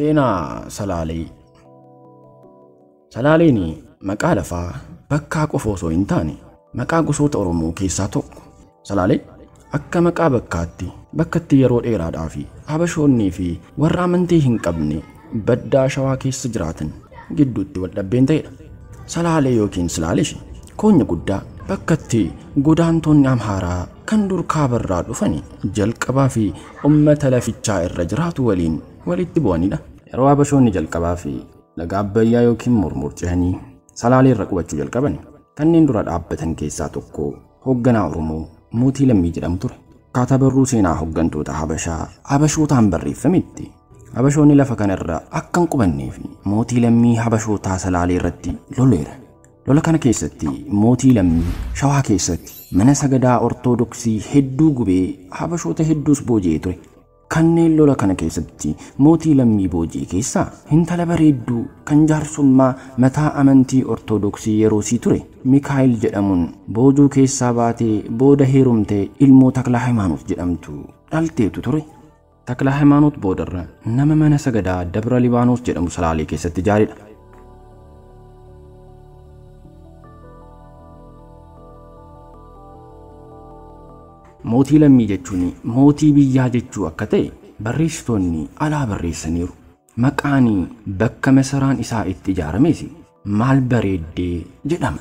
Seenaa Salaalee. Salaaleen maqaa lafaa bakkaa qofa osoo hin taane maqaa gosoota Oromoo keessaa tokko. Salaaleen akka maqaa bakkatti yeroo dheeraadhaa fi Habashoonnii fi warra amantii hin qabne baddaa Shawaa keessa jiraatan gidduutti wal dhabbeen ta'edha. Salaalee yookiin Silaalish koonya guddaa bakkatti godaantonni Amhaaraa kan dur kaabarraa dhufanii jalqabaa fi uummata lafichaa irra jiraatu waliin walitti bu'anidha. Yeroo Habashoonni jalqabaa fi laga Abbayyaa yookiin Murmur cehanii Salaalee irra qubachuu jalqaban kanneen dura dhaabbatan keessaa tokko hoogganaa Oromoo Mootii Lammii jedhamu ture. Akkaataa barruu seenaa hooggantoota Habashaa Habashootaan barreeffametti Habashoonni lafa kanarra akka hin qubannee fi Mootii Lammii Habashootaa Salaalee irratti loleera. Lola kana keessatti Mootii Lammii Shawaa keessatti mana sagadaa Ortodoksii hedduu gubee Habashoota hedduus booji'ee ture. Kanneen lola kana keessatti Mootii Lammii booji'e keessaa intala bareedduu kan jaarsummaa mataa amantii Ortodoksii yeroosii ture Mikaa'el jedhamuun boojuu keessaa baatee booda heerumtee ilmoo Taklaa Hayimaanoot jedhamtu dhalteetu ture. Taklaa Hayimaanoot boodarra nama mana sagadaa Dabra Libaanos jedhamu Salaalee keessatti ijaaredha. Mootii Lammii jechuun mootii biyyaa jechuu akka ta'e barreessitoonni alaa barreessaniiru. Maqaan bakka masaraan isaa itti ijaarames maal bareeddee jedhama.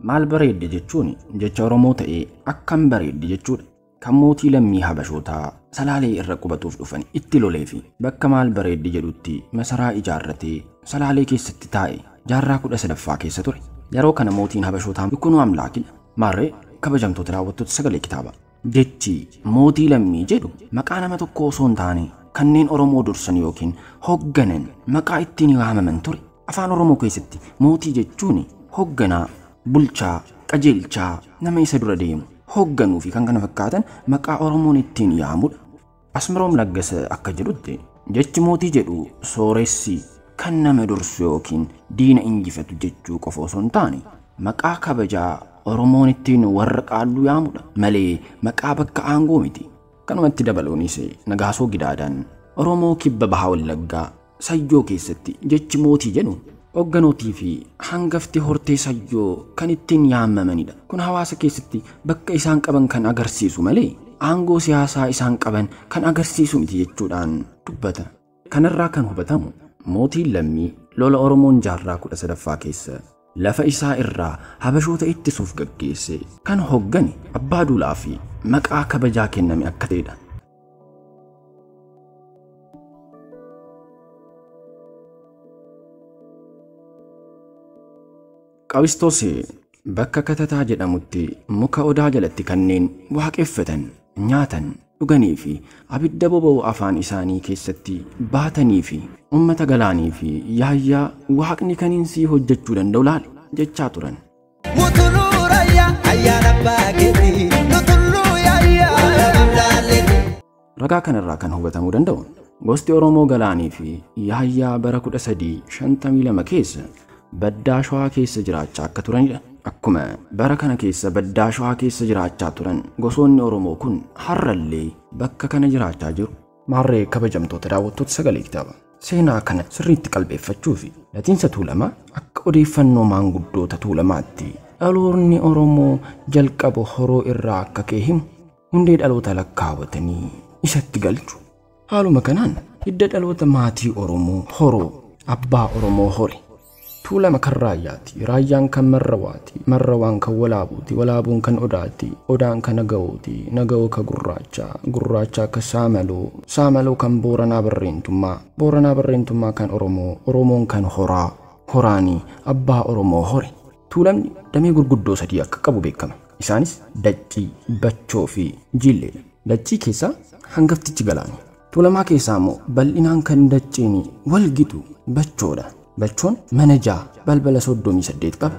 Maal bareedde jechuun jecha Oromoo ta'ee akkam bareedde jechuudha. Kan Mootii Lammii Habashootaa Salaalee irra qubatuuf dhufan itti lolee fi bakka maal bareedde jedhutti masaraa ijaarratee Salaalee keessatti taa'e jaarraa 13ffaa keessa ture. Yeroo kana mootiin Habashootaa Ikunuu Amlaakidha. Maarree kabajamtoota daawwattoota sagalee kitaabaa. Jechi Mootii Lammii jedhu maqaa nama tokko osoo hin taane kanneen Oromoo dursan yookiin hoogganan maqaa ittiin waamaman ture. Afaan Oromoo keessatti mootii jechuun hoogganaa, bulchaa, qajeelchaa, nama isa dura deemu, hoogganuu fi kan kana fakkaatan maqaa Oromoon ittiin yaamudha. Asmiroom Laggasa akka jedhutti jechi mootii jedhu sooressi kan nama dursu yookiin diina injifatu jechuu qofa osoo hin taane maqaa kabajaa Oromoon ittiin warra qaalluu yaamudha malee maqaa bakka aangoo miti. Kanumatti dabaluunis Nagaasoo Gidaadaan Oromoo kibba bahaa Wallaggaa Sayyoo keessatti jechi mootii jedhu hoogganootii fi hangafti hortee Sayyoo kan ittiin yaamamanidha. Kun hawaasa keessatti bakka isaan qaban kan agarsiisu malee aangoo siyaasaa isaan qaban kan agarsiisu miti jechuudhaan dubbata. Kanarraa kan hubatamu Mootiin Lammii lola Oromoon jaarraa 13ffaa keessa lafa isaa irraa Habashoota ittisuuf gaggeesse kan hooggane Abbaa Duulaa fi maqaa kabajaa kenname akka ta'edha. Qawistos bakka Katataa jedhamutti muka odaa jalatti kanneen waaqeffatan, nyaatan, dhuganii fi abidda boba'u afaan isaanii keessatti baatanii fi ummata galaanii fi yaayyaa waaqni kaniin sii hojjechuu danda'u laale jechaa turan. Ragaa kanarraa kan hubatamuu danda'u gosti Oromoo galaanii fi yaayyaa bara 1352 keessa baddaa Shawaa keessa jiraachaa akka turanidha. Akkuma bara kana keessa baddaa Shawaa keessa jiraachaa turan gosoonni Oromoo kun har'allee bakka kana jiraachaa jiru. Maarree kabajamtoota daawwattoota sagalee kitaabaa. Seenaa kana sirriitti qalbeeffachuu fi latiinsa Tuulamaa akka odeeffannoo maanguddoota Tuulamaatti dhaloonni Oromoo jalqaba horoo irraa akka ka'e himu hundee dhaloota lakkaawwatanii isatti galchu. Haaluma kanaan hidda dhaloota maatii Oromoo horoo abbaa Oromoo hore. Tuulama kan raayyaati, raayyaan kan marrawaati, marrawaan kan walaabuuti, walaabuun kan odaati, odaan kan naga'ooti, naga'oo kan gurraachaa, gurraachaa kan saamaloo, saamaloo kan booranaa barreentummaa, booranaa barreentummaa kan Oromoo, Oromoon kan horaa, horaanii abbaa Oromoo hore. Tuulamni damee gurguddoo sadii akka qabu beekama. Isaanis Daccii, Bachoo fi Jilleedha. Daccii keessaa hangaftichi Galaani. Tuulamaa keessaa immoo bal'inaan kan Dacciin wal gitu Bachoodha. Bachoon mana 6 balbala 38 qaba.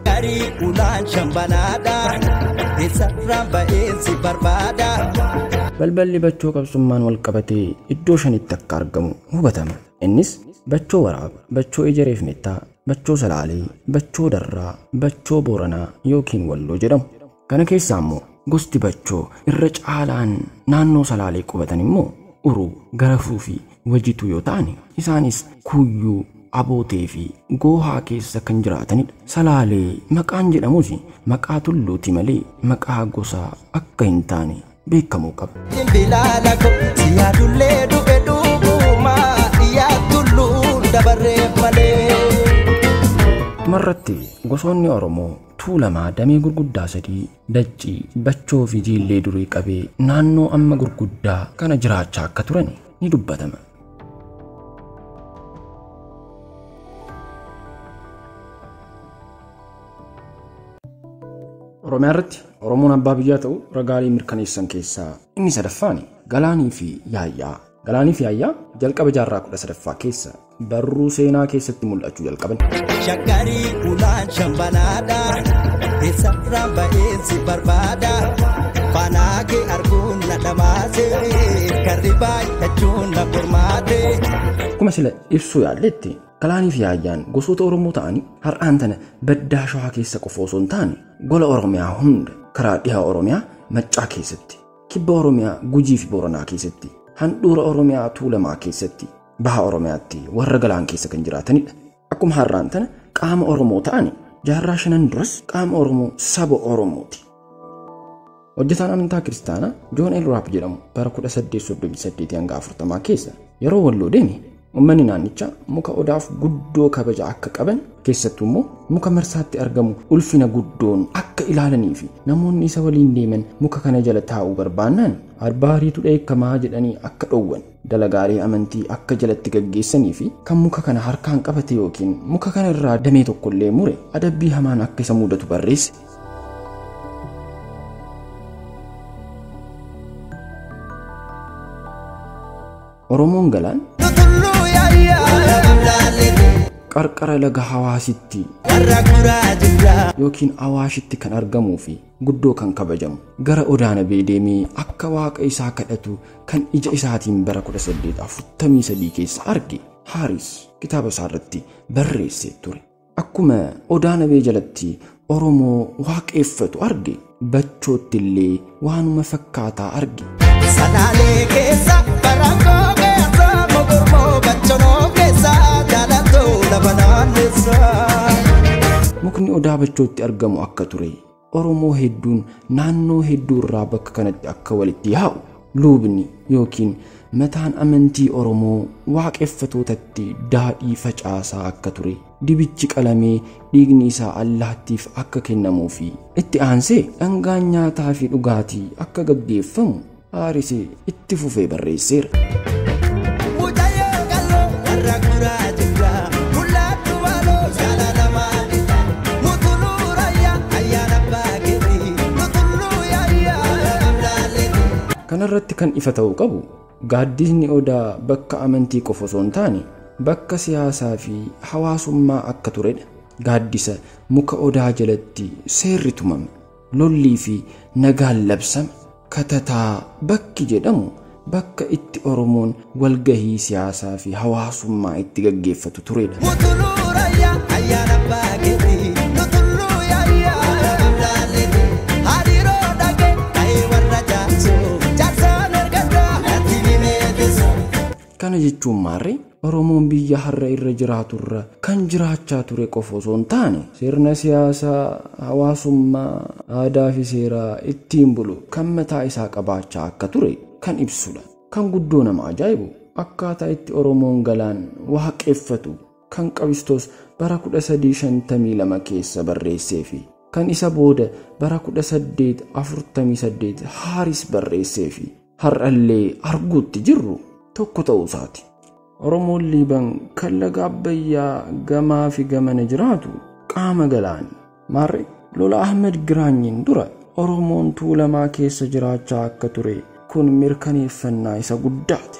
Balballi Bachoo qabsummaan wal qabatee iddoo 5tti akka argamu hubatama. Innis Bachoo Waraaba, Bachoo Ejereef Mettaa, Bachoo Salaalee, Bachoo Darraa, Bachoo Booranaa yookiin Walloo jedhamu. Kana keessaa immoo gosti Bachoo irra caalaan naannoo Salaalee qubatan immoo Uruu, Garafuu fi wajitu yoo ta'ani isaanis kuyyuu abootee fi goohaa keessa kan jiraatanidha. Salaalee maqaan jedhamus maqaa tulluuti malee maqaa gosaa akka hin taane beekamuu qaba. Dhumarratti gosoonni Oromoo Tuulamaa damee gurguddaa sadii Daccii, Bachoo fi Jiillee durii qabee naannoo amma gurguddaa kana jiraachaa akka turan ni dubbatama. Oromiyaa irratti Oromoon abbaa biyyaa ta'u ragaalee mirkaneessan keessaa inni sadaffaani Galaanii fi Yaayyaa. Galaanii fi Yaayyaa jalqaba jaarraa 13ffaa keessa barruu seenaa keessatti mul'achuu jalqaban. Shakkarii ulaan shambanaadha eessarraan ba'eensi barbaada faanaakee arguun na dhamaase karri baay'achuun na qormaate. Akkuma sila ibsuu yaalletti Galaanii fi Yaayyaan gosoota Oromoo ta'anii har'aan tana baddaa Shawaa keessa qofa osoo hin taane gola Oromiyaa hunda karaa dhihaa Oromiyaa Maccaa keessatti, kibba Oromiyaa Gujii fi Booranaa keessatti, handhuura Oromiyaa Tuulamaa keessatti, baha Oromiyaatti warra galaan keessa kan jiraatanidha. Akkuma har'aan tana qaama Oromoo ta'anii jaarraa 5 duras qaama Oromoo saba Oromooti. Hojjetaan amantaa kiristaanaa Joon L. Raap jedhamu bara 1838 hanga 40 keessa yeroo Walloo deeme uummanni naannichaa muka odaaf guddoo kabaja akka qaban keessattuu immoo muka marsaatti argamu ulfina guddoon akka ilaalanii fi namoonni isa waliin deeman muka kana jala taa'uu barbaannaan arbaariitu dheekkamaa jedhanii akka dhowwan dalagaalee amantii akka jalatti gaggeessanii fi kan muka kana harkaan qabate yookiin muka kana irraa damee tokkollee mure adabbii hamaan akka isa mudatu barreesse. Oromoon galaan qarqara laga Hawaasitti yookiin Awaashitti kan argamuu fi guddoo kan kabajamu gara Odaanabee deemee akka waaqa isaa kadhatu kan ija isaatiin bara 1843 keessa arge Haaris kitaaba isaa irratti barreessee ture. Akkuma Odaanabee jalatti Oromoo waaqeffatu arge Bachootti illee waanuma fakkaataa arge. Salaalee keessa barangoo keessa mogormoo Bachonoo keessa jaalatoo lafa naanneessa. Mukni Odaa Bachootti argamu akka ture Oromoo hedduun naannoo hedduu irraa bakka kanatti akka walitti yaa'u luubni yookiin mataan amantii Oromoo waaqeffatootatti daadhii facaasaa akka ture dibichi qalamee dhiigni isaa allaattiif akka kennamuu fi itti aansee dhangaan nyaataa fi dhugaatii akka gaggeeffamu Haaris itti fufee barreesseera. Kanarratti kan ifa ta'uu qabu gaaddisni Odaa bakka amantii qofa osoo hin taane bakka siyaasaa fi hawaasummaa akka turedha. Gaaddisa muka Odaa jalatti seerri tumame, lollii fi nagaan labsame. Katataa bakki jedhamu bakka itti Oromoon walgahii siyaasaa fi hawaasummaa itti gaggeeffatu turedha. Kana jechuun maarree Oromoon biyya har'a irra jiraaturra kan jiraachaa ture qofa osoo hin taane sirna siyaasaa, hawaasummaa, aadaa fi seeraa ittiin bulu kan mataa isaa qabaachaa akka ture kan ibsudha. Kan guddoo nama ajaa'ibu akkaataa itti Oromoon galaan waaqeffatu kan Qabistos bara 1352 keessa barreessee fi kan isa booda bara 1848 Haaris barreessee fi har'allee arguutti jirru tokko ta'uu isaati. Oromoon Liiban kan laga Abbayyaa gamaa fi gamana jiraatu qaama galaani. Maarree lola Ahmed Giraanyiin dura Oromoon Tuulamaa keessa jiraachaa akka ture kun mirkaneeffannaa isa guddaati.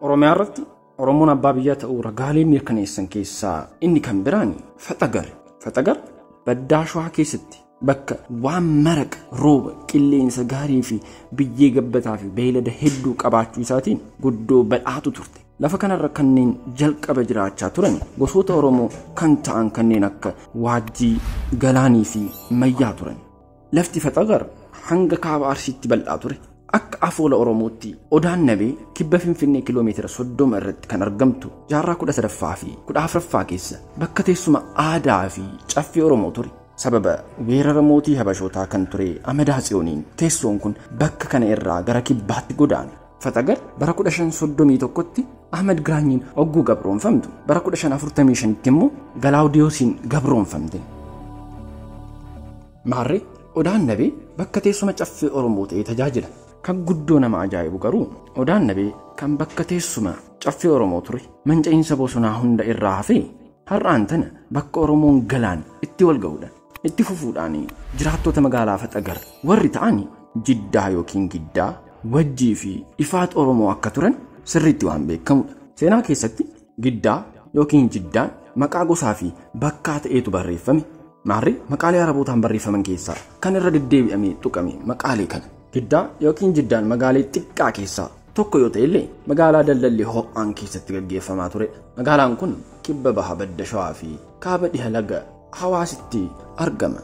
Oromiyaa irratti Oromoon abbaa biyyaa ta'uu ragaalee mirkaneessan keessaa inni kan biraani Faxagar. Faxagar baddaa Shawaa keessatti bakka waan maraqa rooba qilleensa gaarii fi biyyee gabbataa fi beeylada hedduu qabaachuu isaatiin guddoo badhaatu turte. Lafa kanarra kanneen jalqaba jiraachaa turan gosoota Oromoo kan ta'an kanneen akka Waajjii, Galaanii fi Mayyaa turan. Lafti Faxagar hanga kaaba Arsiitti bal'aa ture. Akka afoola Oromootti Odaan Nabee kibba Finfinnee kiiloomeetira 30 irratti kan argamtu jaarraa 13ffaa fi 14ffaa keessa bakka teessuma aadaa fi caffee Oromoo ture. Sababa weerara mootii Habashootaa kan ture Amadaa Tsiyooniin teessoon kun bakka kana irraa gara kibbaatti godaane. Fatagar bara 1531tti Ahmad Giraanyiin ogguu gabroonfamtu bara 1545tti immoo Galaawudiyoosiin gabroonfamte. Maarree Odaan Nabee bakka teessuma caffee Oromoo ta'ee tajaajila. Kan guddoo nama ajaa'ibu garuu Odaan Nabee kan bakka teessuma caffee Oromoo ture manca'iinsa bosonaa hunda irraa hafee har'aan tana bakka Oromoon galaan itti wal ga'uudhaan itti fufuudhaan jiraattota magaalaa Fatagar warri ta'an Jiddaa yookiin Giddaa, Wajjii fi Ifaat Oromoo akka turan sirriitti waan beekamudha. Seenaa keessatti Giddaa yookiin Jiddaan maqaa gosaa fi bakkaa ta'eetu barreeffame. Maarree maqaalee Arabootaan barreeffaman keessaa kan irra deddeebi'amee tuqame maqaalee kana. Giddaa yookiin Jiddaan magaalee xiqqaa keessaa tokko yoo ta'e illee magaalaa daldalli ho'aan keessatti gaggeeffamaa ture. Magaalaan kun kibba baha badda Shawaa fi kaaba dhiha laga Hawaasitti argama.